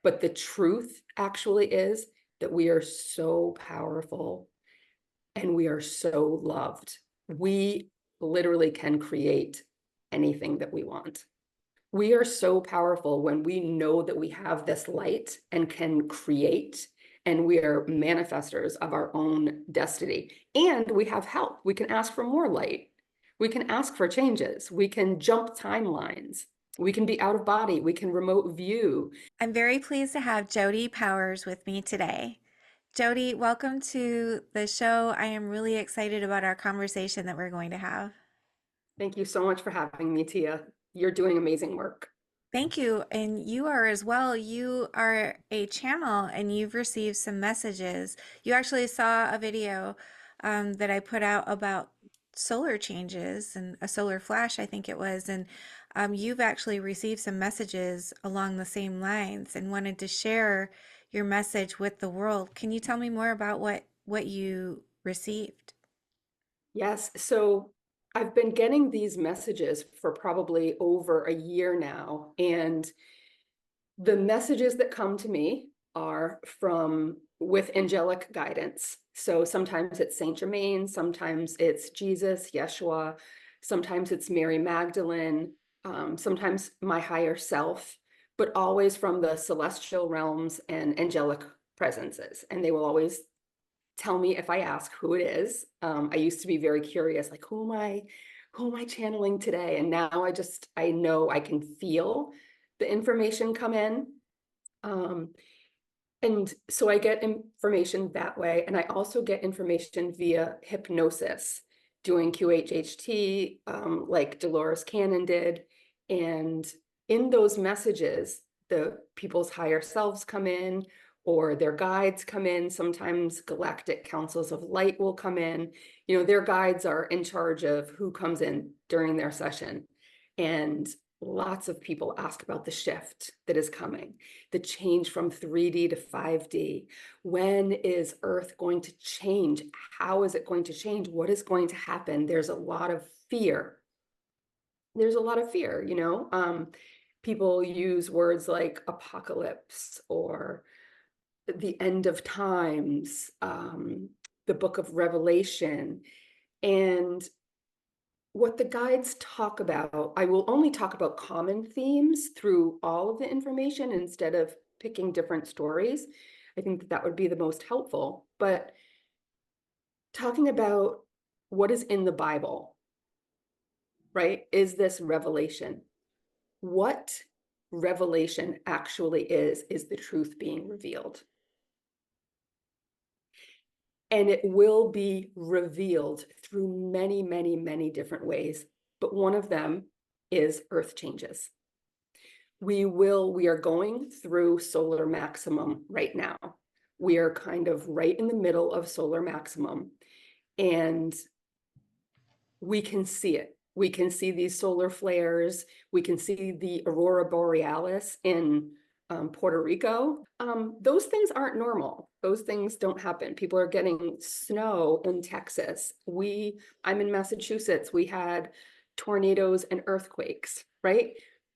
But the truth actually is that we are so powerful and we are so loved. We literally can create anything that we want. We are so powerful when we know that we have this light and can create, and we are manifestors of our own destiny. And we have help. We can ask for more light. We can ask for changes. We can jump timelines. We can be out of body. We can remote view. I'm very pleased to have Jodi Powers with me today. Jodi, welcome to the show. I am really excited about our conversation that we're going to have. Thank you so much for having me, Tia. You're doing amazing work. Thank you. And you are as well. You are a channel and you've received some messages. You actually saw a video that I put out about solar changes and a solar flash, I think it was. And you've actually received some messages along the same lines and wanted to share your message with the world. Can you tell me more about what you received? Yes. So I've been getting these messages for probably over a year now. And the messages that come to me are from with angelic guidance. So sometimes it's Saint Germain, sometimes it's Jesus, Yeshua, sometimes it's Mary Magdalene, sometimes my higher self, but always from the celestial realms and angelic presences. And they will always tell me if I ask who it is. I used to be very curious, like who am I channeling today? And now I know I can feel the information come in. And so I get information that way. And I also get information via hypnosis, doing QHHT, like Dolores Cannon did. And in those messages, the people's higher selves come in, or their guides come in. Sometimes galactic councils of light will come in. Their guides are in charge of who comes in during their session. And lots of people ask about the shift that is coming, the change from 3D to 5D. When is Earth going to change? How is it going to change? What is going to happen? There's a lot of fear. People use words like apocalypse or the end of times, the book of Revelation. And what the guides talk about, I will only talk about common themes through all of the information instead of picking different stories. I think that would be the most helpful. But talking about what is in the Bible, right? Is this revelation? What revelation actually is the truth being revealed. And it will be revealed through many, many, many different ways. But one of them is Earth changes. We are going through solar maximum right now. We are kind of right in the middle of solar maximum, and we can see it. We can see these solar flares. We can see the aurora borealis in Puerto Rico. Those things aren't normal. Those things don't happen. People are getting snow in Texas. I'm in Massachusetts. We had tornadoes and earthquakes, right?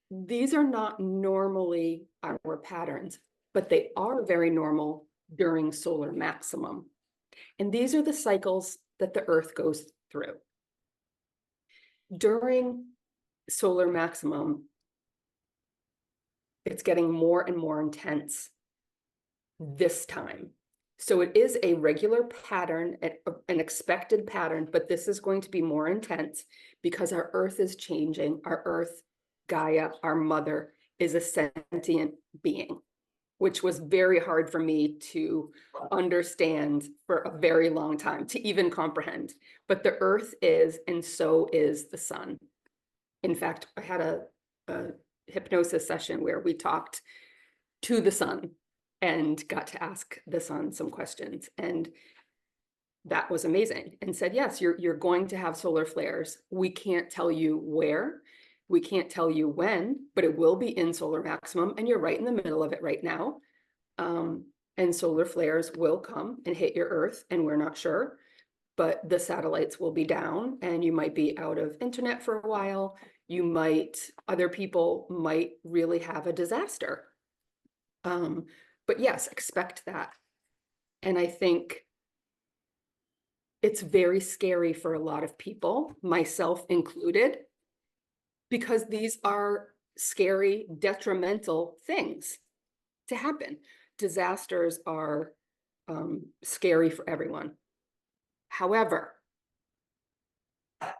These are not normally our patterns, but they are very normal during solar maximum. And these are the cycles that the Earth goes through. During solar maximum, it's getting more and more intense this time. So it is a regular pattern, an expected pattern, but this is going to be more intense because our Earth is changing. Our Earth, Gaia, our mother, is a sentient being, which was very hard for me to understand for a very long time, to even comprehend. But the Earth is, and so is the sun. In fact, I had a hypnosis session where we talked to the sun and got to ask the sun some questions. And that was amazing, and said, yes, you're going to have solar flares. We can't tell you where, we can't tell you when, but it will be in solar maximum, and you're right in the middle of it right now. And solar flares will come and hit your Earth, and we're not sure, but the satellites will be down, and you might be out of internet for a while. Other people might really have a disaster. But yes, expect that. And I think it's very scary for a lot of people, myself included, because these are scary, detrimental things to happen. Disasters are scary for everyone. However,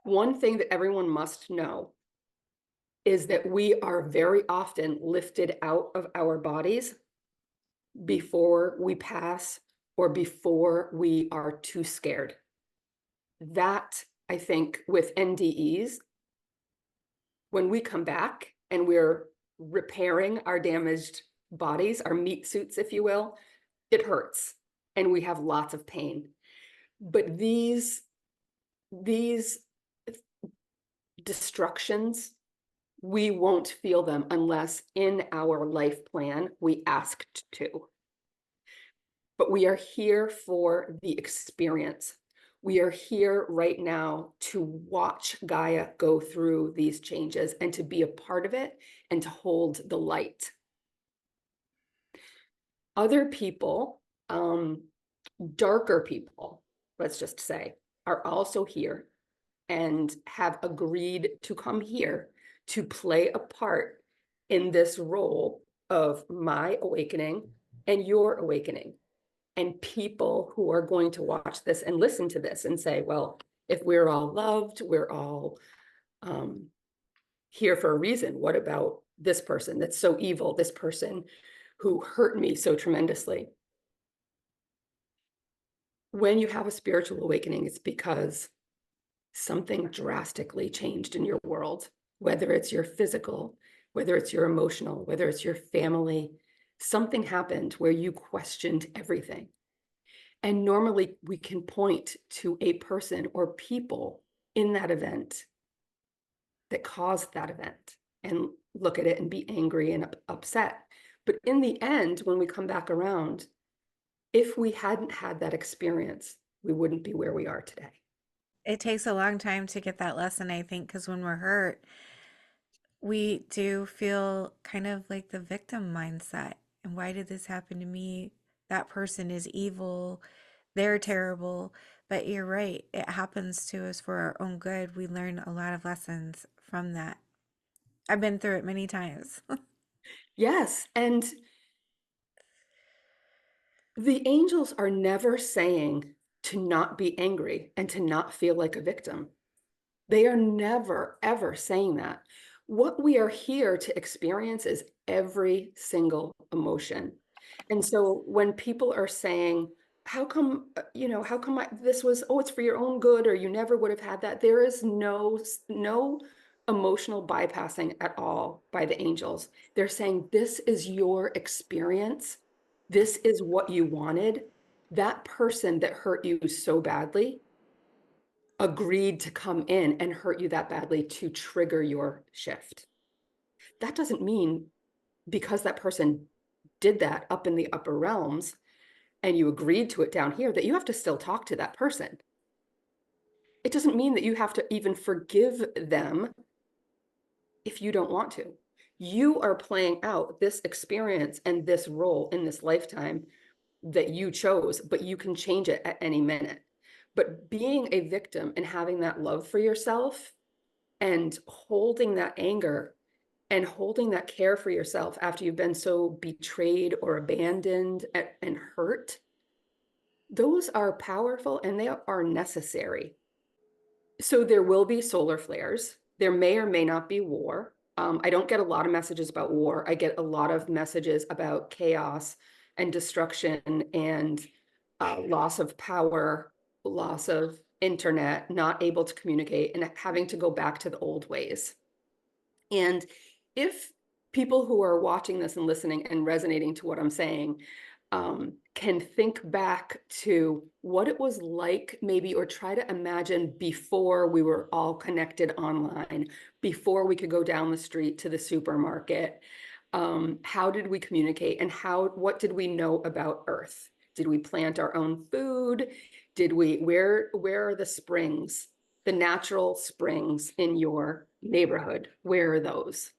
one thing that everyone must know is that we are very often lifted out of our bodies before we pass or before we are too scared. That, I think, with NDEs, when we come back and we're repairing our damaged bodies, our meat suits, if you will, it hurts and we have lots of pain. But these destructions, we won't feel them unless in our life plan we asked to. But we are here for the experience. We are here right now to watch Gaia go through these changes and to be a part of it and to hold the light. Other people, darker people, let's just say, are also here and have agreed to come here to play a part in this role of my awakening and your awakening. And people who are going to watch this and listen to this and say, well, if we're all loved, we're all here for a reason. What about this person that's so evil, this person who hurt me so tremendously? When you have a spiritual awakening, it's because something drastically changed in your world, whether it's your physical, whether it's your emotional, whether it's your family. Something happened where you questioned everything. And normally we can point to a person or people in that event that caused that event and look at it and be angry and upset. But in the end, when we come back around, if we hadn't had that experience, we wouldn't be where we are today. It takes a long time to get that lesson, I think, because when we're hurt, we do feel kind of like the victim mindset. And why did this happen to me? That person is evil. They're terrible. But you're right. It happens to us for our own good. We learn a lot of lessons from that. I've been through it many times. Yes. And the angels are never saying to not be angry and to not feel like a victim. They are never, ever saying that. What we are here to experience is every single emotion. And so when people are saying, how come, how come this was, oh, it's for your own good, or you never would have had that, there is no emotional bypassing at all by the angels. They're saying, this is your experience. This is what you wanted. That person that hurt you so badly agreed to come in and hurt you that badly to trigger your shift. That doesn't mean because that person did that up in the upper realms and you agreed to it down here that you have to still talk to that person. It doesn't mean that you have to even forgive them if you don't want to. You are playing out this experience and this role in this lifetime that you chose, but you can change it at any minute. But being a victim and having that love for yourself and holding that anger and holding that care for yourself after you've been so betrayed or abandoned and hurt, those are powerful and they are necessary. So there will be solar flares. There may or may not be war. I don't get a lot of messages about war. I get a lot of messages about chaos and destruction and loss of power, loss of internet, not able to communicate, and having to go back to the old ways. And if people who are watching this and listening and resonating to what I'm saying can think back to what it was like maybe, or try to imagine before we were all connected online, before we could go down the street to the supermarket, how did we communicate and what did we know about Earth? Did we plant our own food? Where are the springs, the natural springs in your neighborhood? Where are those?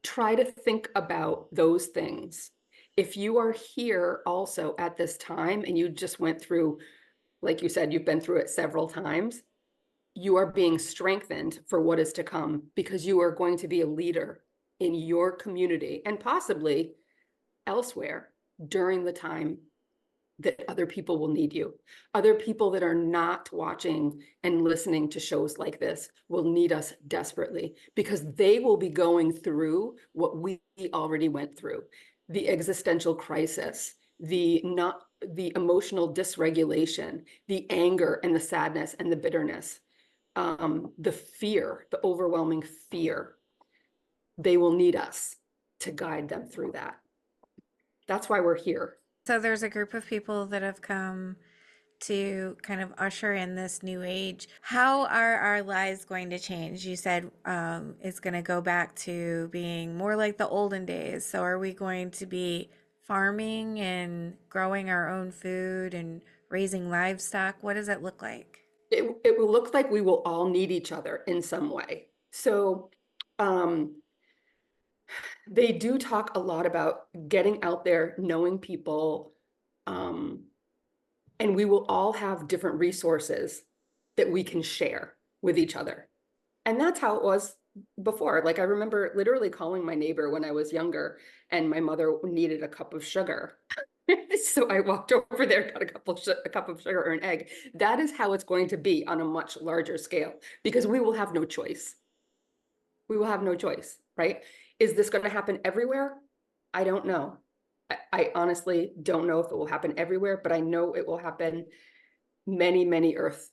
try to think about those things. If you are here also at this time and you just went through, like you said, you've been through it several times, you are being strengthened for what is to come because you are going to be a leader in your community and possibly elsewhere during the time that other people will need you. Other people that are not watching and listening to shows like this will need us desperately because they will be going through what we already went through. The existential crisis, the emotional dysregulation, the anger and the sadness and the bitterness, the fear, the overwhelming fear. They will need us to guide them through that. That's why we're here. So there's a group of people that have come to kind of usher in this new age. How are our lives going to change? You said it's going to go back to being more like the olden days. So are we going to be farming and growing our own food and raising livestock? What does it look like? It will look like we will all need each other in some way. So they do talk a lot about getting out there, knowing people, and we will all have different resources that we can share with each other. And that's how it was before. Like I remember literally calling my neighbor when I was younger and my mother needed a cup of sugar. So I walked over there, got a cup of sugar or an egg. That is how it's going to be on a much larger scale because we will have no choice. We will have no choice, right? Is this going to happen everywhere? I don't know. I honestly don't know if it will happen everywhere, but I know it will happen many, many earth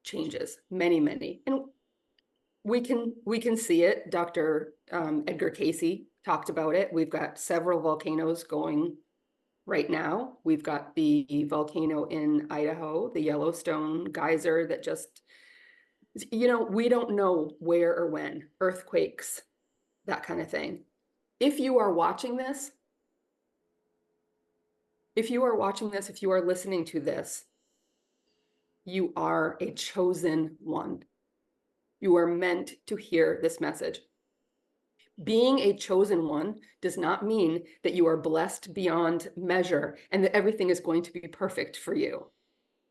changes, many, many. And we can see it. Dr. Edgar Casey talked about it. We've got several volcanoes going right now. We've got the volcano in Idaho, the Yellowstone geyser that just, we don't know where or when, earthquakes, that kind of thing. If you are watching this, if you are listening to this, you are a chosen one. You are meant to hear this message. Being a chosen one does not mean that you are blessed beyond measure and that everything is going to be perfect for you.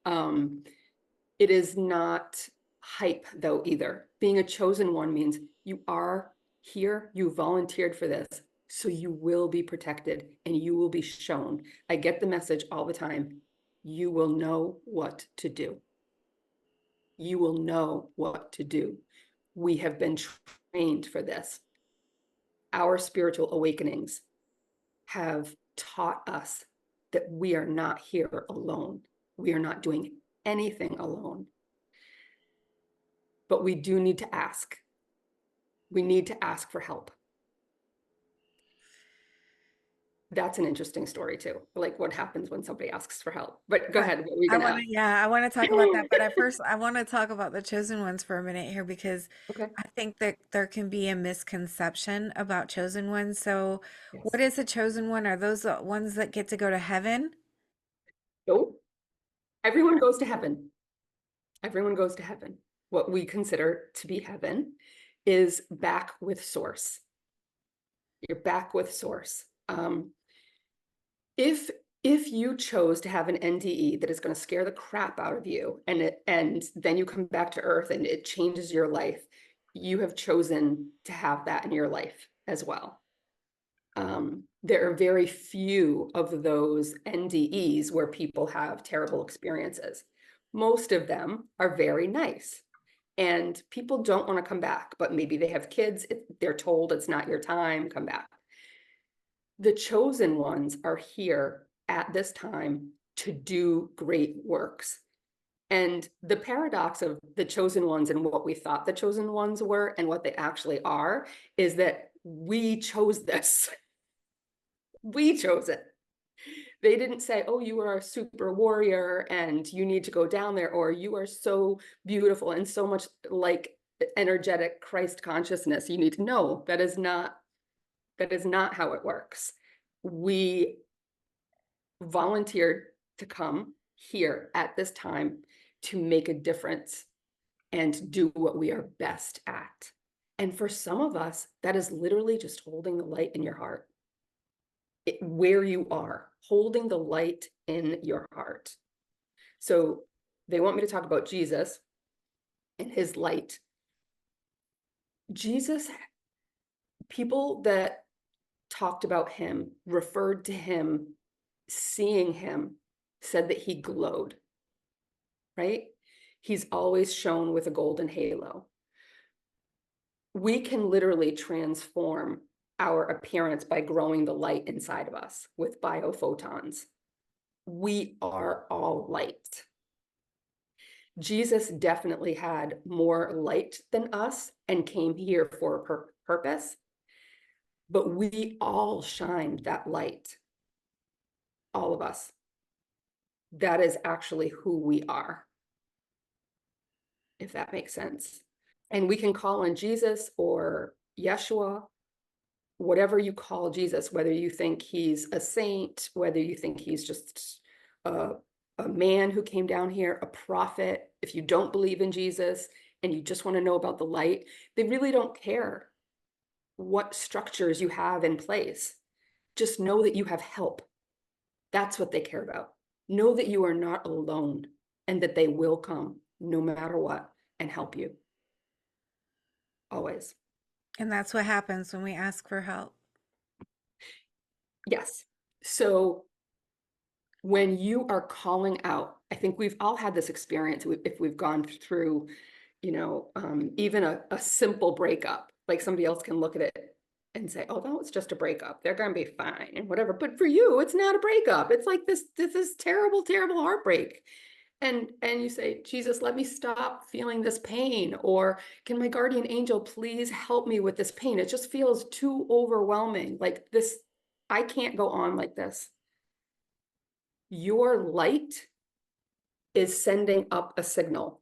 It is not hype though either. Being a chosen one means you are here, you volunteered for this, so you will be protected and you will be shown. I get the message all the time. You will know what to do. You will know what to do. We have been trained for this. Our spiritual awakenings have taught us that we are not here alone. We are not doing anything alone. But we do need to ask. We need to ask for help. That's an interesting story too. Like what happens when somebody asks for help. But go ahead, what were you I gonna want ask? to, yeah, I want to talk about that. But at first, I want to talk about the chosen ones for a minute here because Okay. I think that there can be a misconception about chosen ones. So, Yes. what is a chosen one? Are those the ones that get to go to heaven? So everyone goes to heaven. Everyone goes to heaven. What we consider to be heaven is back with source. You're back with source. If you chose to have an NDE that is going to scare the crap out of you and then you come back to earth and it changes your life, you have chosen to have that in your life as well. There are very few of those NDEs where people have terrible experiences. Most of them are very nice and people don't want to come back, but maybe they have kids. They're told it's not your time, come back. The chosen ones are here at this time to do great works. And the paradox of the chosen ones and what we thought the chosen ones were and what they actually are is that we chose this. We chose it. They didn't say, oh, you are a super warrior and you need to go down there, or you are so beautiful and so much like energetic Christ consciousness. You need to know that is not how it works. We volunteered to come here at this time to make a difference and do what we are best at. And for some of us, that is literally just holding the light in your heart. Where you are, holding the light in your heart. So they want me to talk about Jesus and his light. Jesus, people that talked about him, referred to him, seeing him, said that he glowed, right? He's always shone with a golden halo. We can literally transform our appearance by growing the light inside of us with biophotons. We are all light. Jesus definitely had more light than us and came here for a purpose, but we all shined that light. All of us. That is actually who we are, if that makes sense. And we can call on Jesus or Yeshua, whatever you call Jesus, whether you think he's a saint, whether you think he's just a man who came down here, a prophet. If you don't believe in Jesus and you just want to know about the light, they really don't care what structures you have in place. Just know that you have help. That's what they care about. Know that you are not alone and that they will come no matter what and help you. Always. And that's what happens when we ask for help. Yes. So when you are calling out, I think we've all had this experience if we've gone through, even a simple breakup, like somebody else can look at it and say, oh, no, it's just a breakup. They're going to be fine and whatever. But for you, it's not a breakup. It's like this is terrible, terrible heartbreak. And you say, Jesus, let me stop feeling this pain. Or can my guardian angel please help me with this pain? It just feels too overwhelming. Like this, I can't go on like this. Your light is sending up a signal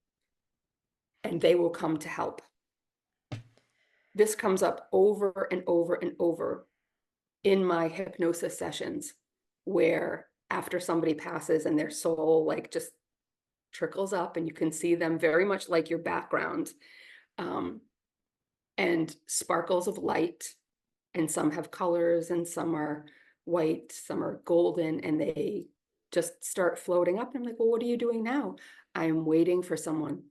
and they will come to help. This comes up over and over and over in my hypnosis sessions, where after somebody passes and their soul like just trickles up and you can see them very much like your background, and sparkles of light, and some have colors and some are white, some are golden, and they just start floating up. And I'm like, well, what are you doing now? I'm waiting for someone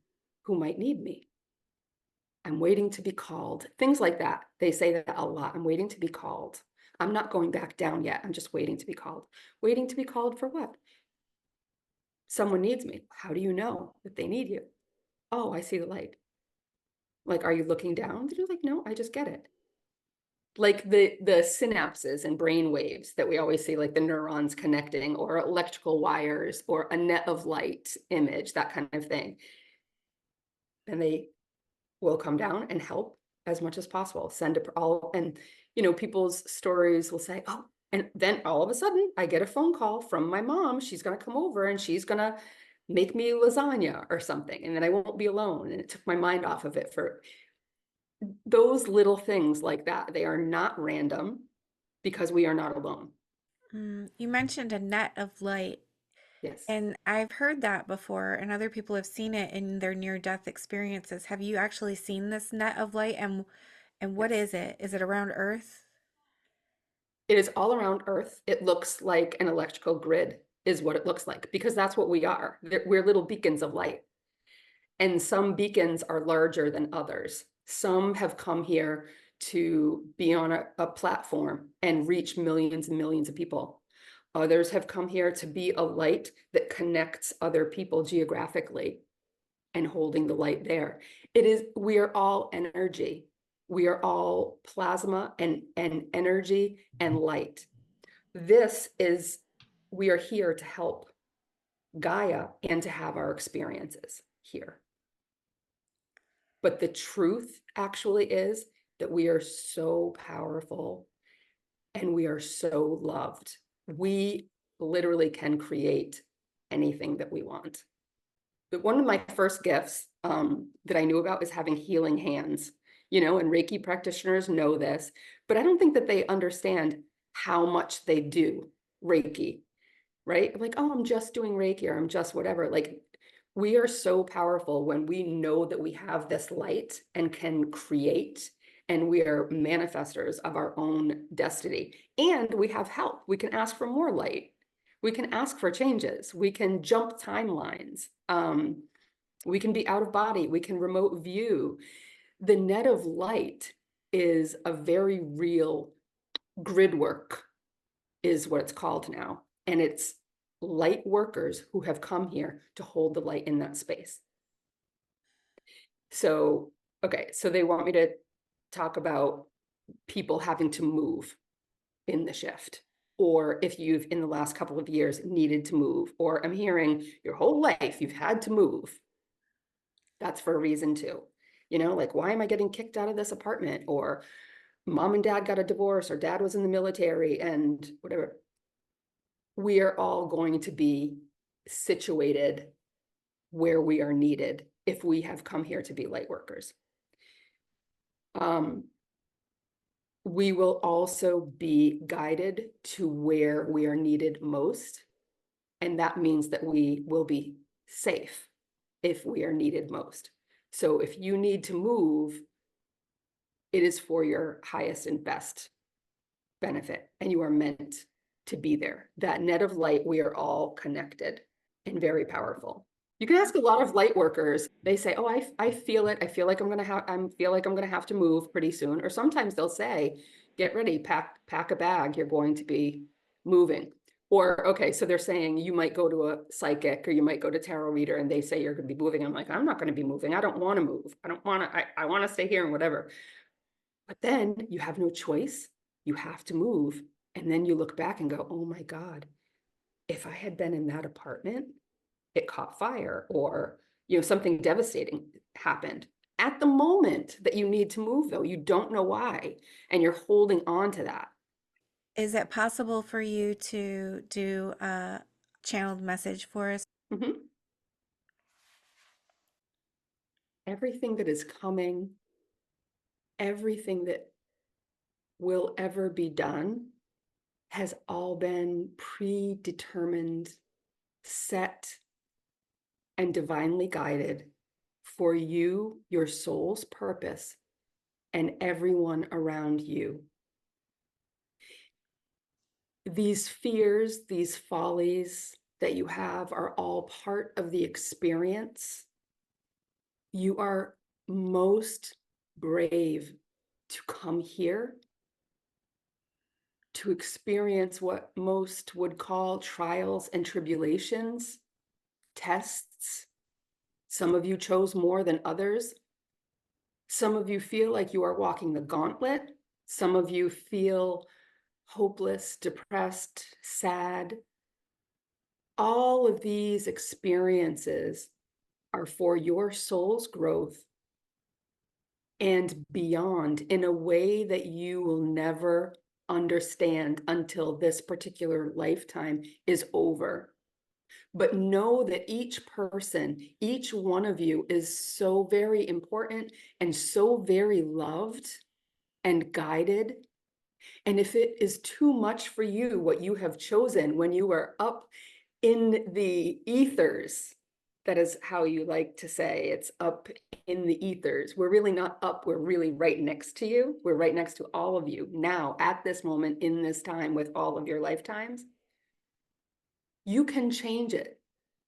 who might need me. I'm waiting to be called. Things like that. They say that a lot. I'm waiting to be called. I'm not going back down yet. I'm just waiting to be called. Waiting to be called for what? Someone needs me. How do you know that they need you? Oh, I see the light. Like, are you looking down? You're like, no, I just get it. Like the synapses and brain waves that we always see, like the neurons connecting, or electrical wires, or a net of light image, that kind of thing. And they will come down and help as much as possible. Send it all, and people's stories will say, oh, and then all of a sudden I get a phone call from my mom. She's going to come over and she's going to make me lasagna or something, and then I won't be alone. And it took my mind off of it. For those little things like that, they are not random, because we are not alone. You mentioned a net of light, Yes. and I've heard that before, and other people have seen it in their near-death experiences. Have you actually seen this net of light, and what Yes. is it? Is it around Earth? It is all around Earth. It looks like an electrical grid is what it looks like, because that's what we are. We're little beacons of light. And some beacons are larger than others. Some have come here to be on a platform and reach millions and millions of people. Others have come here to be a light that connects other people geographically and holding the light there. We are all energy. We are all plasma and energy and light. We are here to help Gaia and to have our experiences here. But the truth actually is that we are so powerful and we are so loved. We literally can create anything that we want. But one of my first gifts that I knew about is having healing hands, and Reiki practitioners know this, but I don't think that they understand how much they do Reiki, right? Like, oh, I'm just doing Reiki, or I'm just whatever. Like, We are so powerful when we know that we have this light and can create, and we are manifestors of our own destiny. And we have help. We can ask for more light. We can ask for changes. We can jump timelines. We can be out of body. We can remote view. The net of light is a very real grid work, is what it's called now. And it's light workers who have come here to hold the light in that space. So, okay, so they want me to talk about people having to move in the shift, or if you've in the last couple of years needed to move, or I'm hearing your whole life you've had to move. That's for a reason too. You know, like, why am I getting kicked out of this apartment? Or mom and dad got a divorce, or dad was in the military, and whatever. We are all going to be situated where we are needed if we have come here to be light workers. We will also be guided to where we are needed most. And that means that we will be safe if we are needed most. So if you need to move, it is for your highest and best benefit, and you are meant to be there. That net of light, we are all connected and very powerful. You can ask a lot of light workers. They say, "Oh, I feel it. I feel like I'm gonna have to move pretty soon." Or sometimes they'll say, "Get ready, pack a bag. You're going to be moving." Or, okay, so they're saying you might go to a psychic or you might go to tarot reader and they say you're going to be moving. I'm like, I'm not going to be moving. I don't want to move. I want to stay here and whatever. But then you have no choice. You have to move. And then you look back and go, oh my God, if I had been in that apartment, it caught fire, or, you know, something devastating happened. At the moment that you need to move, though, you don't know why, and you're holding on to that. Is it possible for you to do a channeled message for us? Mhm. Everything that is coming, everything that will ever be done has all been predetermined, set, and divinely guided for you, your soul's purpose, and everyone around you. These fears, these follies that you have are all part of the experience. You are most brave to come here to experience what most would call trials and tribulations, tests. Some of you chose more than others. Some of you feel like you are walking the gauntlet. Some of you feel hopeless, depressed, sad. All of these experiences are for your soul's growth and beyond, in a way that you will never understand until this particular lifetime is over. But know that each person, each one of you, is so very important and so very loved and guided. And if it is too much for you, what you have chosen when you are up in the ethers, that is how you like to say it's up in the ethers. We're really not up, we're really right next to you. We're right next to all of you now, at this moment, in this time, with all of your lifetimes. You can change it.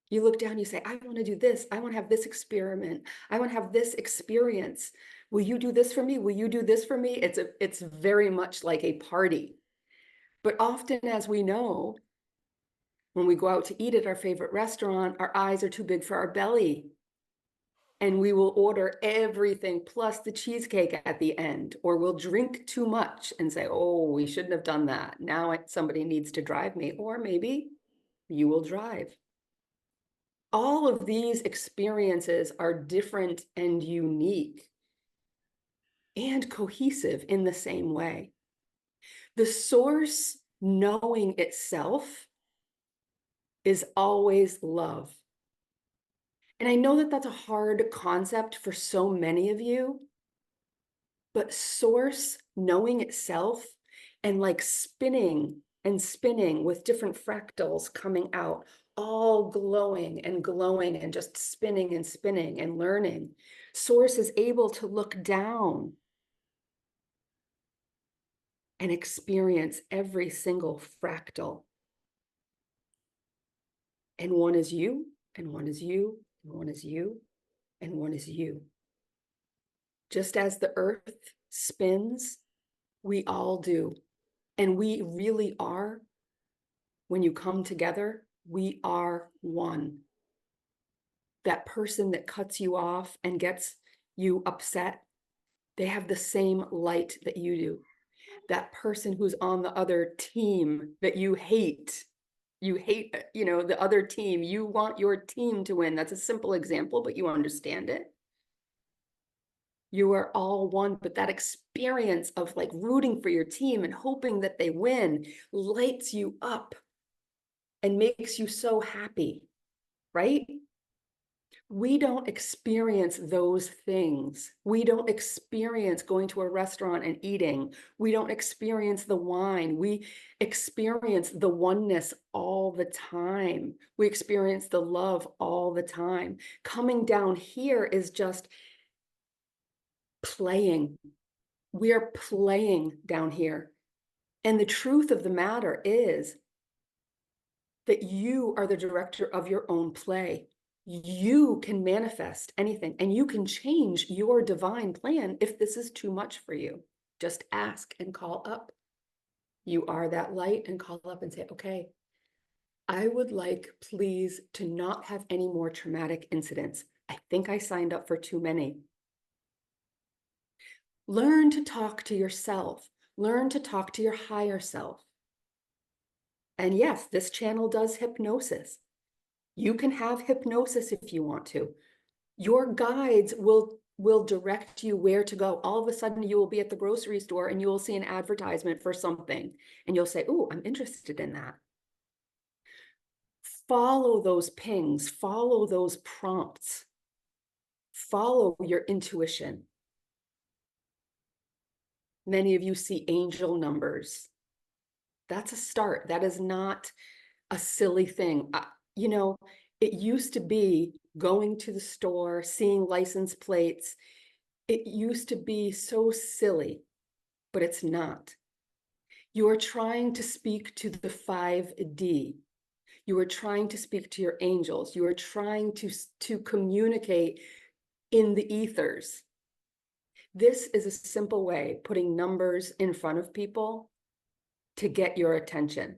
You look down, you say, I want to do this. I want to have this experiment. I want to have this experience. Will you do this for me? Will you do this for me? It's very much like a party. But often, as we know, when we go out to eat at our favorite restaurant, our eyes are too big for our belly. And we will order everything plus the cheesecake at the end, or we'll drink too much and say, oh, we shouldn't have done that. Now somebody needs to drive me, or maybe you will drive. All of these experiences are different and unique and cohesive in the same way. The source knowing itself is always love. And I know that that's a hard concept for so many of you, but source knowing itself, and like spinning and spinning with different fractals coming out, all glowing and just spinning and spinning and learning. Source is able to look down and experience every single fractal. And one is you, and one is you, and one is you, and one is you. Just as the earth spins, we all do. And we really are, when you come together, we are one. That person that cuts you off and gets you upset, they have the same light that you do. That person who's on the other team that you hate, the other team, you want your team to win. That's a simple example, but you understand it. You are all one, but that experience of like rooting for your team and hoping that they win lights you up and makes you so happy, right? We don't experience those things. We don't experience going to a restaurant and eating. We don't experience the wine. We experience the oneness all the time. We experience the love all the time. Coming down here is just playing. We are playing down here. And the truth of the matter is that you are the director of your own play. You can manifest anything, and you can change your divine plan if this is too much for you. Just ask and call up. You are that light, and call up and say, okay, I would like, please, to not have any more traumatic incidents. I think I signed up for too many. Learn to talk to yourself. Learn to talk to your higher self. And yes, this channel does hypnosis. You can have hypnosis if you want to. Your guides will direct you where to go. All of a sudden, you will be at the grocery store and you will see an advertisement for something. And you'll say, oh, I'm interested in that. Follow those pings. Follow those prompts. Follow your intuition. Many of you see angel numbers. That's a start. That is not a silly thing. It used to be going to the store, seeing license plates. It used to be so silly, but it's not. You are trying to speak to the 5D. You are trying to speak to your angels. You are trying to communicate in the ethers. This is a simple way, putting numbers in front of people to get your attention.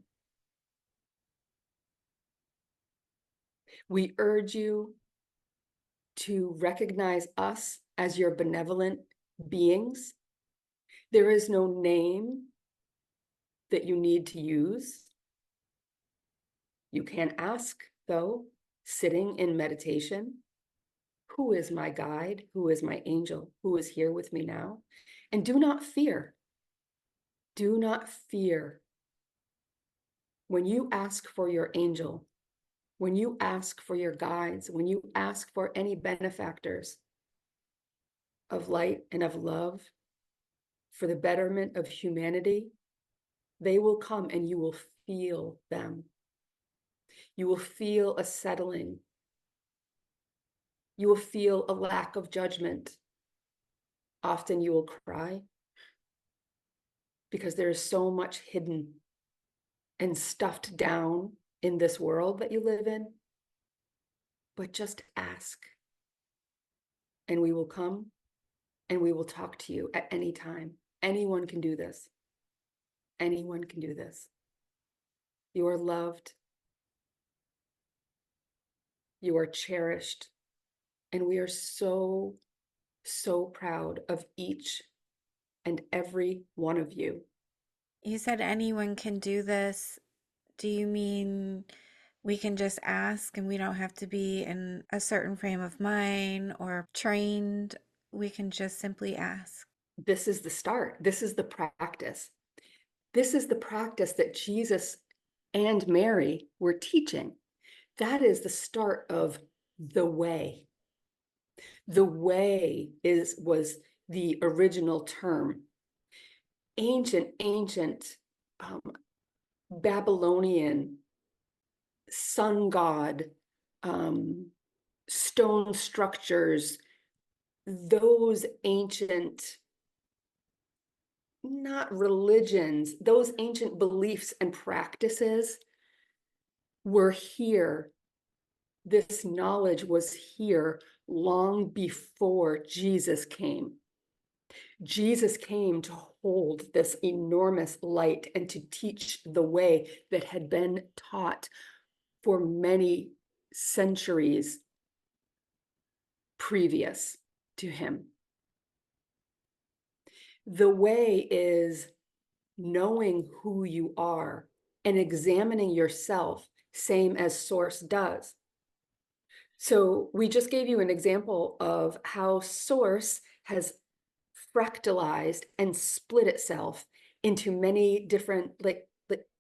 We urge you to recognize us as your benevolent beings. There is no name that you need to use. You can ask, though, sitting in meditation, who is my guide? Who is my angel? Who is here with me now? And do not fear. Do not fear. When you ask for your angel, when you ask for your guides, when you ask for any benefactors of light and of love for the betterment of humanity, they will come and you will feel them. You will feel a settling. You will feel a lack of judgment. Often you will cry because there is so much hidden and stuffed down in this world that you live in. But just ask, and we will come and we will talk to you at any time. Anyone can do this. Anyone can do this. You are loved. You are cherished. And we are so, so proud of each and every one of you. You said anyone can do this. Do you mean we can just ask and we don't have to be in a certain frame of mind or trained? We can just simply ask. This is the start. This is the practice. This is the practice that Jesus and Mary were teaching. That is the start of the way. The way was the original term. Ancient Babylonian sun god, stone structures, those ancient, not religions, those ancient beliefs and practices were here. This knowledge was here long before Jesus came. Jesus came to hold this enormous light and to teach the way that had been taught for many centuries previous to him. The way is knowing who you are and examining yourself, same as Source does. So we just gave you an example of how Source has fractalized and split itself into many different like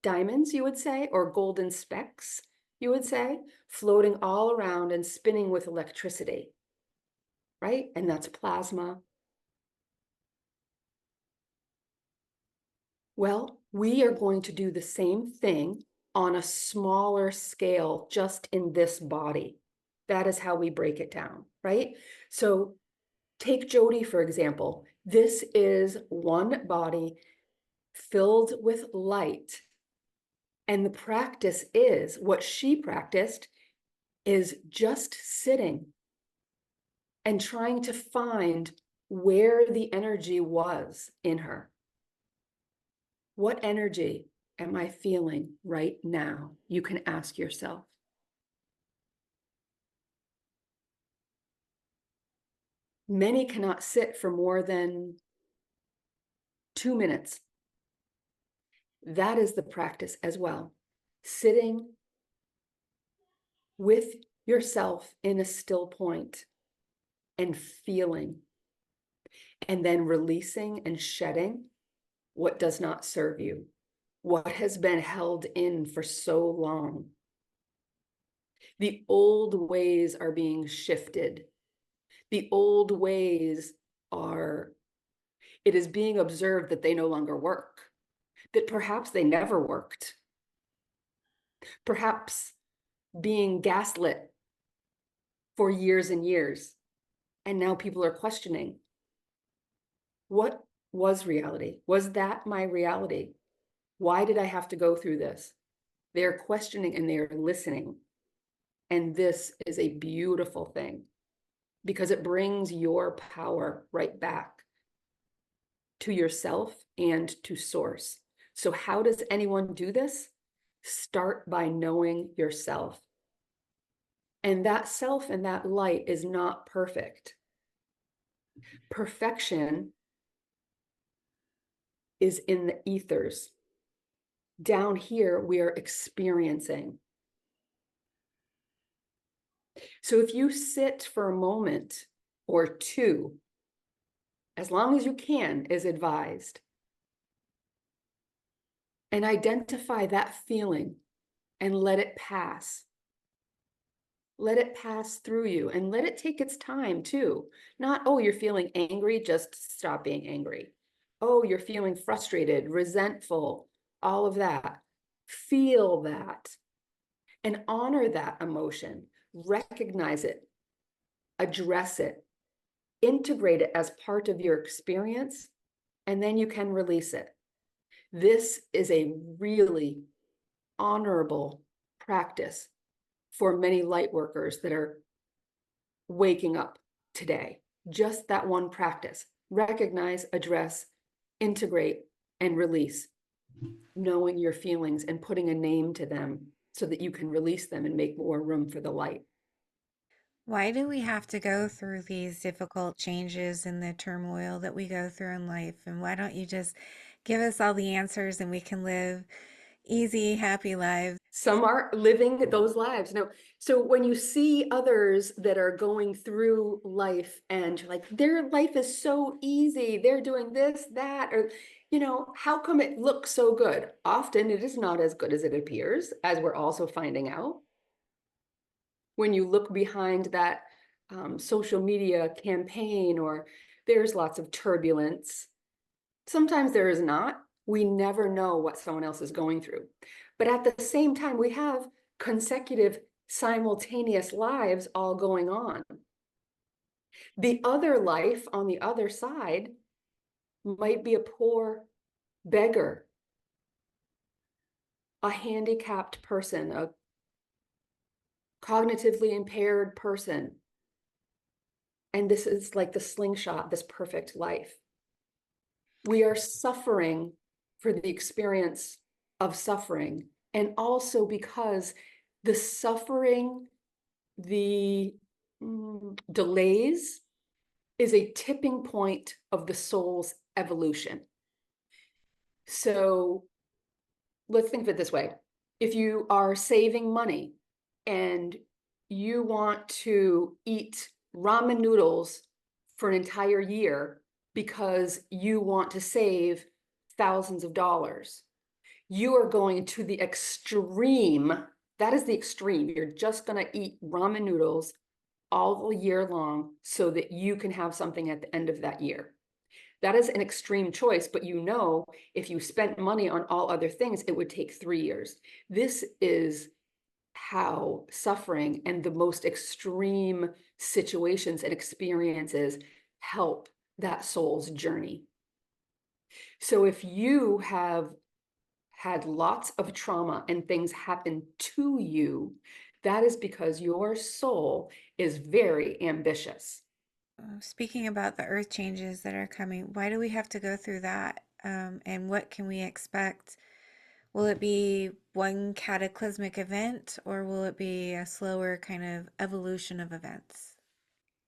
diamonds, you would say, or golden specks, you would say, floating all around and spinning with electricity, right? And that's plasma. Well, we are going to do the same thing on a smaller scale, just in this body. That is how we break it down, right? So take Jodi, for example. This is one body filled with light. And the practice is, what she practiced is just sitting and trying to find where the energy was in her. What energy am I feeling right now? You can ask yourself. Many cannot sit for more than 2 minutes. That is the practice as well. Sitting with yourself in a still point and feeling, and then releasing and shedding what does not serve you, what has been held in for so long. The old ways are being shifted. The old ways are, it is being observed that they no longer work, that perhaps they never worked. Perhaps being gaslit for years and years. And now people are questioning, what was reality? Was that my reality? Why did I have to go through this? They're questioning and they're listening. And this is a beautiful thing because it brings your power right back to yourself and to Source. So how does anyone do this? Start by knowing yourself. And that self and that light is not perfect. Perfection is in the ethers. Down here, we are experiencing. So if you sit for a moment or two, as long as you can, is advised, and identify that feeling and let it pass. Let it pass through you and let it take its time too. Not, oh, you're feeling angry, just stop being angry. Oh, you're feeling frustrated, resentful, all of that. Feel that and honor that emotion. Recognize it, address it, integrate it as part of your experience, and then you can release it. This is a really honorable practice for many light workers that are waking up today. Just that one practice. Recognize, address, integrate, and release. Knowing your feelings and putting a name to them so that you can release them and make more room for the light. Why do we have to go through these difficult changes and the turmoil that we go through in life? And why don't you just give us all the answers and we can live easy, happy lives? Some are living those lives. No. So when you see others that are going through life and you're like, their life is so easy, they're doing this, that, or, you know, how come it looks so good? Often it is not as good as it appears, as we're also finding out. When you look behind that social media campaign, or there's lots of turbulence. Sometimes there is not. We never know what someone else is going through. But at the same time, we have consecutive simultaneous lives all going on. The other life on the other side might be a poor beggar, a handicapped person, a cognitively impaired person. And this is like the slingshot, this perfect life. We are suffering for the experience of suffering, and also because the suffering, the delays is a tipping point of the soul's evolution. So let's think of it this way. If you are saving money and you want to eat ramen noodles for an entire year because you want to save thousands of dollars, you are going to the extreme. That is the extreme. You're just going to eat ramen noodles all year long so that you can have something at the end of that year. That is an extreme choice, but you know, if you spent money on all other things, it would take 3 years. This is how suffering and the most extreme situations and experiences help that soul's journey. So if you have had lots of trauma and things happen to you, that is because your soul is very ambitious. Speaking about the earth changes that are coming, why do we have to go through that? And what can we expect? Will it be one cataclysmic event, or will it be a slower kind of evolution of events?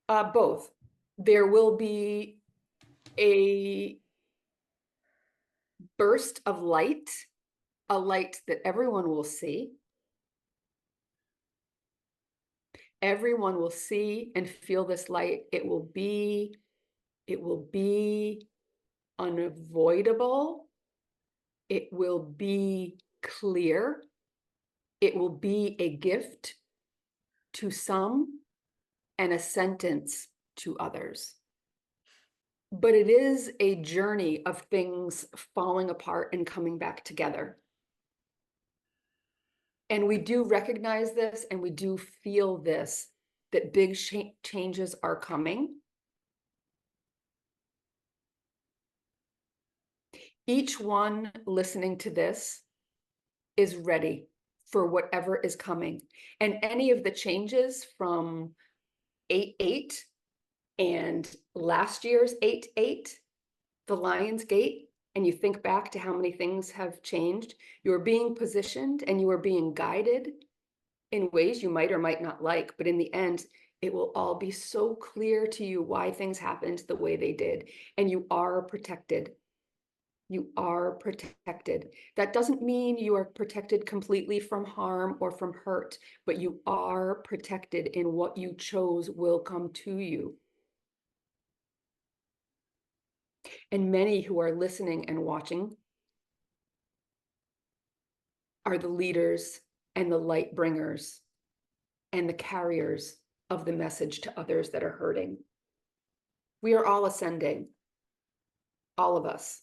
Both. There will be a burst of light, a light that everyone will see. Everyone will see and feel this light. It will be unavoidable. It will be clear. It will be a gift to some and a sentence to others. But it is a journey of things falling apart and coming back together. And we do recognize this and we do feel this, that big changes are coming. Each one listening to this is ready for whatever is coming. And any of the changes from 8-8 and last year's 8-8, the Lion's Gate, and you think back to how many things have changed, you are being positioned and you are being guided in ways you might or might not like, but in the end, it will all be so clear to you why things happened the way they did, and you are protected. You are protected. That doesn't mean you are protected completely from harm or from hurt, but you are protected in what you chose will come to you. And many who are listening and watching are the leaders and the light bringers and the carriers of the message to others that are hurting. We are all ascending, all of us,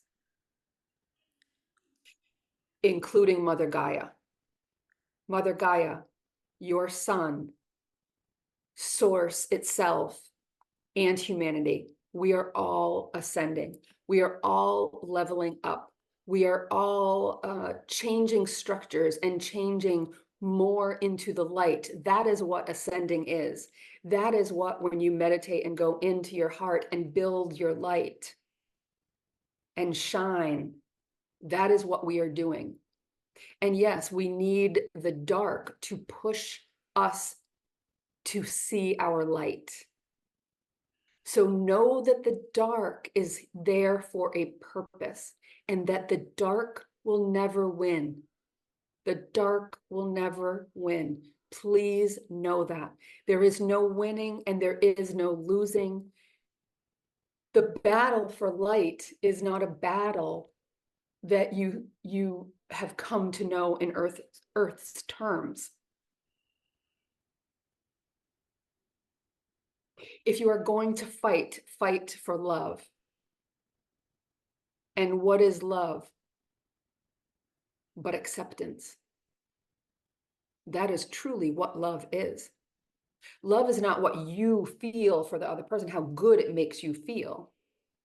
including Mother Gaia. Mother Gaia, your son, source itself, and humanity. We are all ascending. We are all leveling up. We are all changing structures and changing more into the light. That is what ascending is. That is what, when you meditate and go into your heart and build your light and shine, that is what we are doing. And yes, we need the dark to push us to see our light. So know that the dark is there for a purpose and that the dark will never win. The dark will never win. Please know that. There is no winning and there is no losing. The battle for light is not a battle that you have come to know in Earth's terms. If you are going to fight, fight for love. And what is love but acceptance? That is truly what love is. Love is not what you feel for the other person, how good it makes you feel.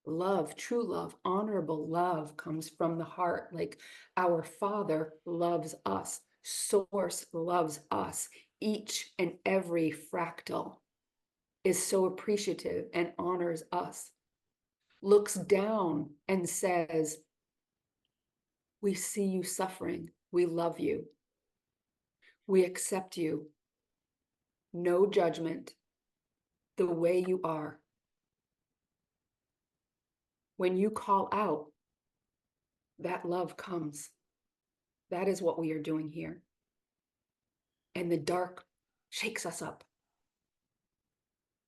Love, true love, honorable love comes from the heart. Like our Father loves us, Source loves us. Each and every fractal is so appreciative and honors us, looks down and says, we see you suffering. We love you. We accept you. No judgment, the way you are. When you call out, that love comes. That is what we are doing here. And the dark shakes us up.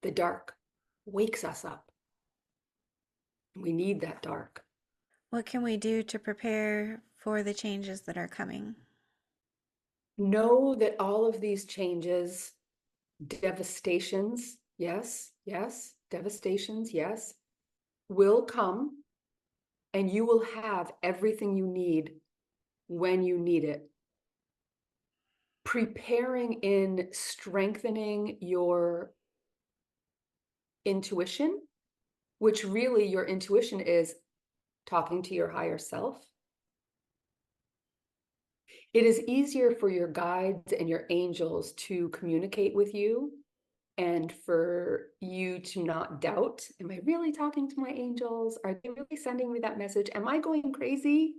The dark wakes us up. We need that dark. What can we do to prepare for the changes that are coming? Know that all of these changes, devastations, yes, yes, devastations, yes, will come, and you will have everything you need when you need it. Preparing in strengthening your intuition, which really your intuition is talking to your higher self. It is easier for your guides and your angels to communicate with you and for you to not doubt, am I really talking to my angels? Are they really sending me that message? Am I going crazy?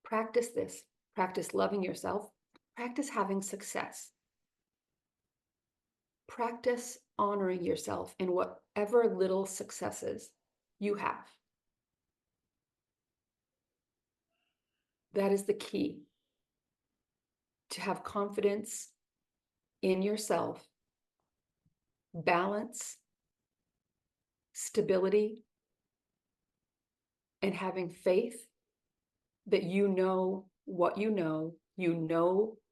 Practice this. Practice loving yourself. Practice having success. Practice honoring yourself in whatever little successes you have. That is the key to have confidence in yourself, balance, stability, and having faith that you know what you know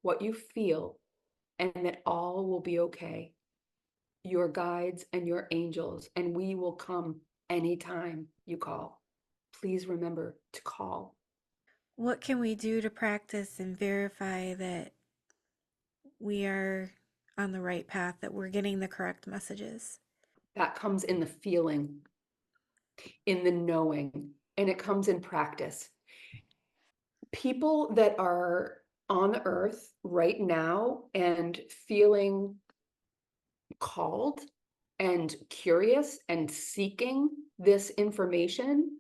what you feel, and that all will be okay. Your guides and your angels, and we will come anytime you call. Please remember to call. What can we do to practice and verify that we are on the right path, that we're getting the correct messages? That comes in the feeling, in the knowing, and it comes in practice. People that are on the earth right now and feeling called and curious and seeking this information,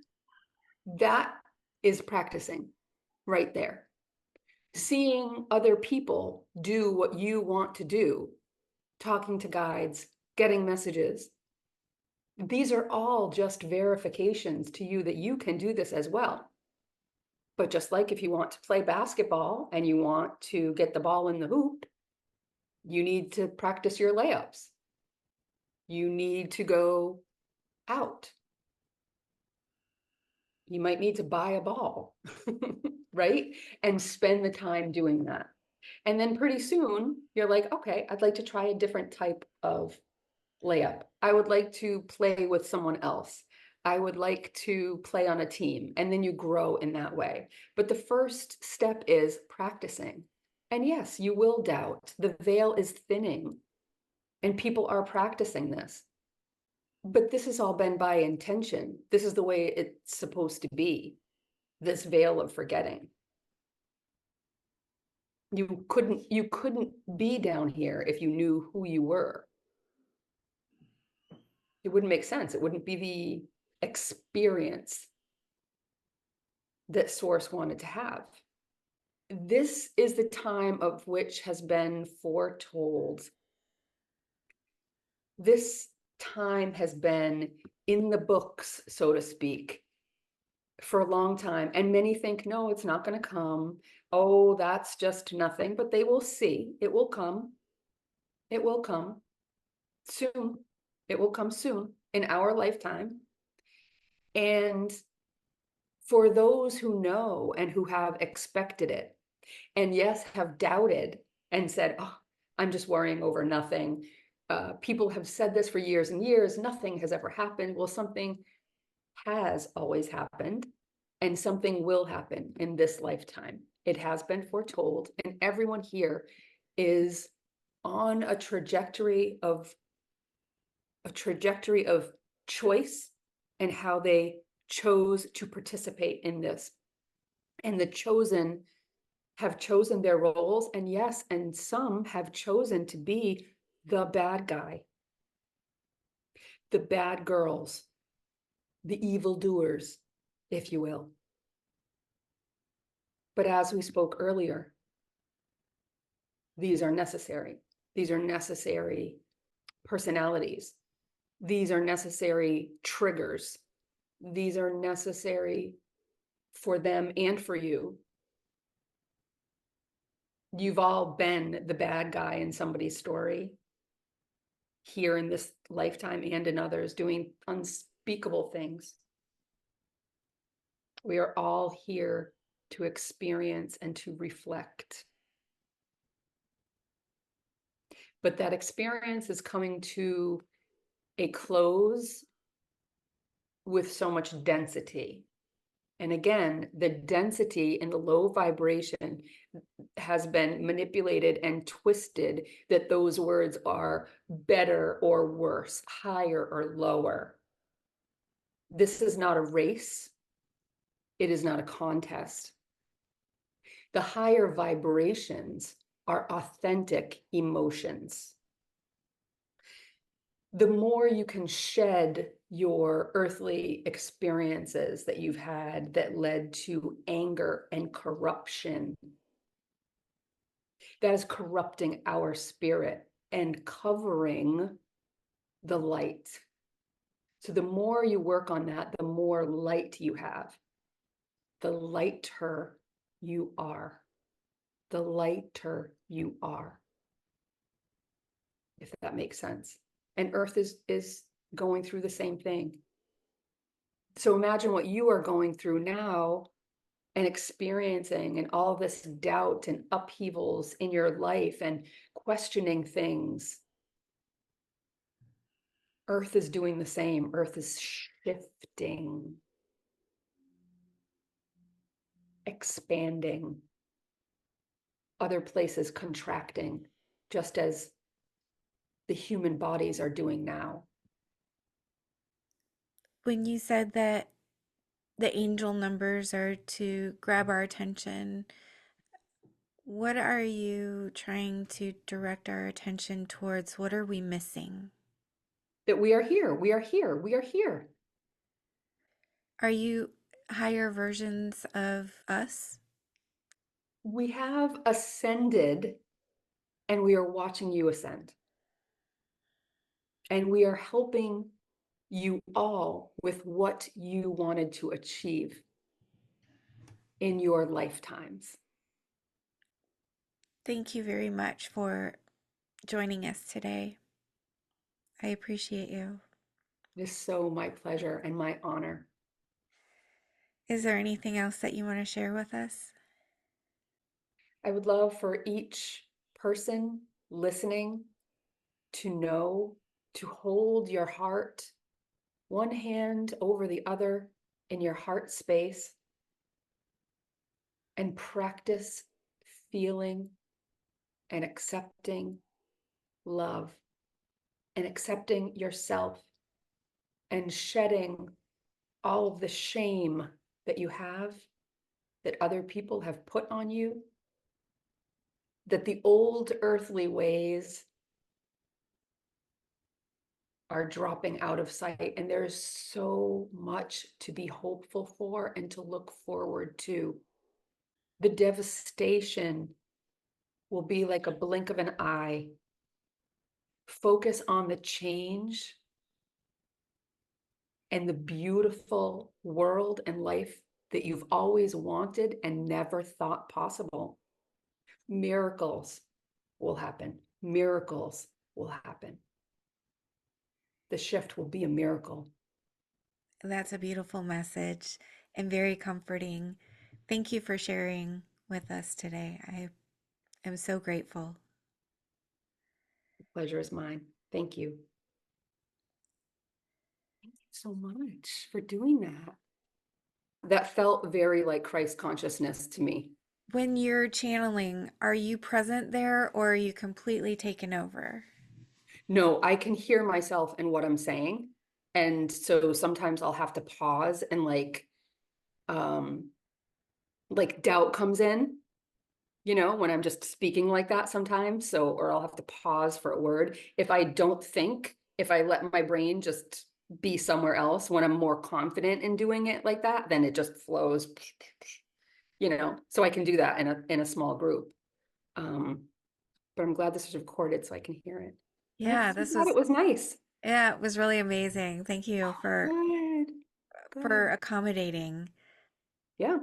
that is practicing right there. Seeing other people do what you want to do, talking to guides, getting messages. These are all just verifications to you that you can do this as well. But just like if you want to play basketball and you want to get the ball in the hoop, you need to practice your layups. You need to go out. You might need to buy a ball, right? And spend the time doing that. And then pretty soon you're like, okay, I'd like to try a different type of layup. I would like to play with someone else. I would like to play on a team. And then you grow in that way. But the first step is practicing. And yes, you will doubt. The veil is thinning and people are practicing this. But this has all been by intention. This is the way it's supposed to be. This veil of forgetting. You couldn't be down here if you knew who you were. It wouldn't make sense. It wouldn't be the experience that Source wanted to have. This is the time of which has been foretold. This time has been in the books, so to speak, for a long time. And many think, no, it's not going to come. Oh, that's just nothing. But they will see. It will come. It will come soon. It will come soon in our lifetime. And for those who know and who have expected it, and yes, have doubted and said, oh, I'm just worrying over nothing. People have said this for years and years. Nothing has ever happened. Well, something has always happened, and something will happen in this lifetime. It has been foretold, and everyone here is on a trajectory of choice and how they chose to participate in this. And the chosen have chosen their roles, and yes, and some have chosen to be the bad guy, the bad girls, the evildoers, if you will. But as we spoke earlier, these are necessary. These are necessary personalities. These are necessary triggers. These are necessary for them and for you. You've all been the bad guy in somebody's story here in this lifetime and in others, doing unspeakable things. We are all here to experience and to reflect. But that experience is coming to a close with so much density. And again, the density in the low vibration has been manipulated and twisted that those words are better or worse, higher or lower. This is not a race. It is not a contest. The higher vibrations are authentic emotions. The more you can shed your earthly experiences that you've had that led to anger and corruption, that is corrupting our spirit and covering the light. So the more you work on that, the more light you have. The lighter you are. The lighter you are. If that makes sense. And Earth is going through the same thing. So imagine what you are going through now and experiencing, and all this doubt and upheavals in your life and questioning things. Earth is doing the same. Earth is shifting, expanding, other places contracting, just as the human bodies are doing now. When you said that the angel numbers are to grab our attention, what are you trying to direct our attention towards? What are we missing? That we are here, we are here, we are here. Are you higher versions of us? We have ascended, and we are watching you ascend. And we are helping you all with what you wanted to achieve in your lifetimes. Thank you very much for joining us today. I appreciate you. It is so my pleasure and my honor. Is there anything else that you want to share with us? I would love for each person listening to know to hold your heart, one hand over the other in your heart space, and practice feeling and accepting love and accepting yourself and shedding all of the shame that you have, that other people have put on you, that the old earthly ways are dropping out of sight. And there's so much to be hopeful for and to look forward to. The devastation will be like a blink of an eye. Focus on the change and the beautiful world and life that you've always wanted and never thought possible. Miracles will happen. Miracles will happen. The shift will be a miracle. That's a beautiful message and very comforting. Thank you for sharing with us today. I am so grateful. The pleasure is mine. Thank you. Thank you so much for doing that. That felt very like Christ consciousness to me. When you're channeling, are you present there or are you completely taken over? No, I can hear myself and what I'm saying. And so sometimes I'll have to pause and um like doubt comes in, when I'm just speaking like that sometimes. So, or I'll have to pause for a word. If I don't think, if I let my brain just be somewhere else, when I'm more confident in doing it like that, then it just flows, so I can do that in a small group. Um, but I'm glad this is recorded so I can hear it. And I'm Yeah, so this glad it was was nice. yeah, it was really amazing. Thank you Good, for good. accommodating. Yeah,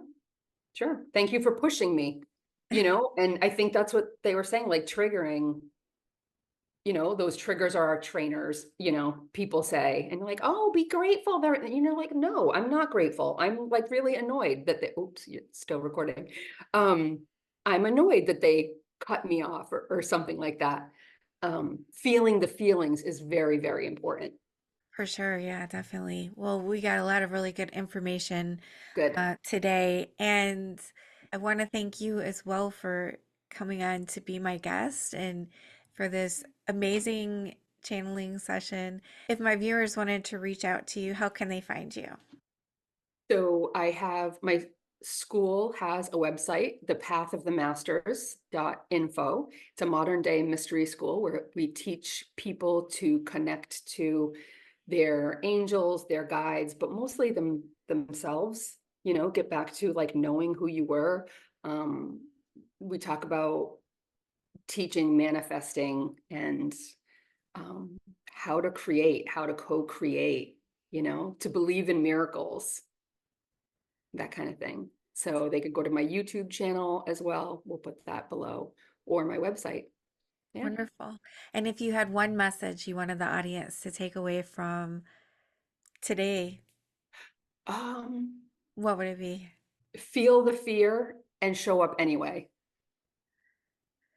sure. Thank you for pushing me, and I think that's what they were saying, like triggering, those triggers are our trainers, people say, and you're like, oh, be grateful. They're, like, no, I'm not grateful. I'm like really annoyed that they, oops, it's still recording. Um, I'm annoyed that they cut me off or something like that. Feeling the feelings is very, very important. For sure, yeah, definitely. Well, we got a lot of really good information Good. today, and I want to thank you as well for coming on to be my guest and for this amazing channeling session. If my viewers wanted to reach out to you, how can they find you? So I have my school has a website, thepathofthemasters.info. It's a modern day mystery school where we teach people to connect to their angels, their guides, but mostly themselves, get back to like knowing who you were. Um, we talk about teaching, manifesting, and um, how to create, how to co-create, to believe in miracles, that kind of thing. So they could go to my YouTube channel as well. We'll put that below, or my website. Yeah. Wonderful. And if you had one message you wanted the audience to take away from today, Um, what would it be? feel the fear and show up anyway.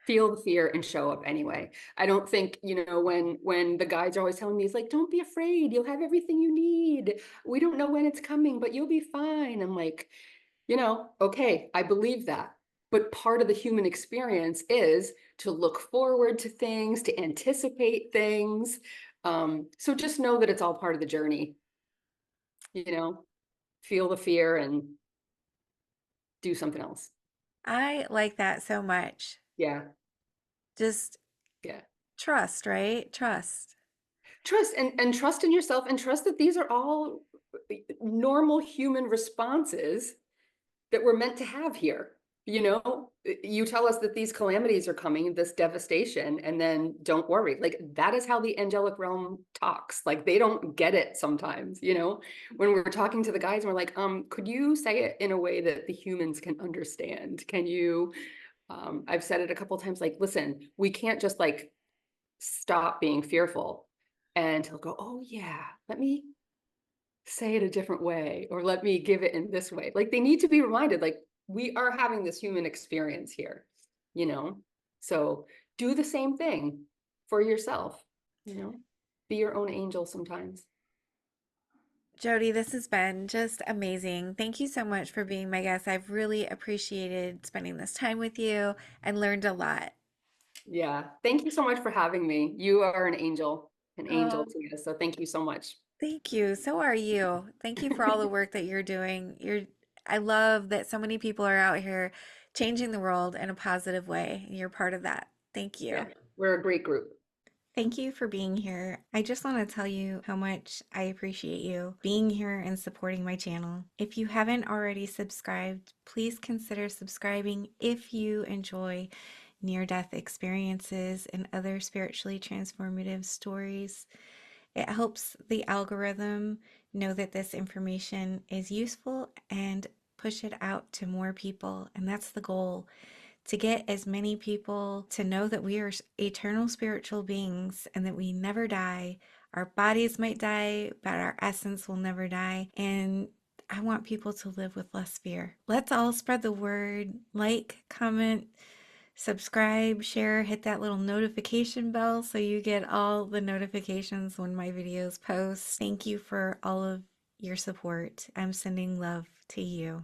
Feel the fear and show up anyway. I don't think, when the guides are always telling me, it's like, don't be afraid, you'll have everything you need. We don't know when it's coming, but you'll be fine. I'm like, okay, I believe that. But part of the human experience is to look forward to things, to anticipate things. So just know that it's all part of the journey, you know, feel the fear and do something else. I like that so much. Yeah. Just Yeah. trust, right? Trust. Trust and trust in yourself and trust that these are all normal human responses that we're meant to have here. You tell us that these calamities are coming, this devastation, and then don't worry. Like that is how the angelic realm talks. Like they don't get it sometimes, when we're talking to the guys and we're like, could you say it in a way that the humans can understand? Can you, I've said it a couple of times, like, listen, we can't just like stop being fearful. And he'll go, oh yeah, let me say it a different way, or let me give it in this way. Like they need to be reminded, like we are having this human experience here, you know? So do the same thing for yourself, be your own angel sometimes. Jodi, this has been just amazing. Thank you so much for being my guest. I've really appreciated spending this time with you and learned a lot. Yeah. Thank you so much for having me. You are an angel Oh, to us. So thank you so much. thank you. So are you. Thank you for all the work that you're doing. I love that so many people are out here changing the world in a positive way. You're part of that. Thank Yeah. you. We're a great group. Thank you for being here. I just want to tell you how much I appreciate you being here and supporting my channel. If you haven't already subscribed, please consider subscribing if you enjoy near-death experiences and other spiritually transformative stories. It helps the algorithm know that this information is useful and push it out to more people. And that's the goal, to get as many people to know that we are eternal spiritual beings and that we never die. Our bodies might die, but our essence will never die. And I want people to live with less fear. Let's all spread the word. Like, comment, subscribe, share, hit that little notification bell so you get all the notifications when my videos post. Thank you for all of your support. I'm sending love to you.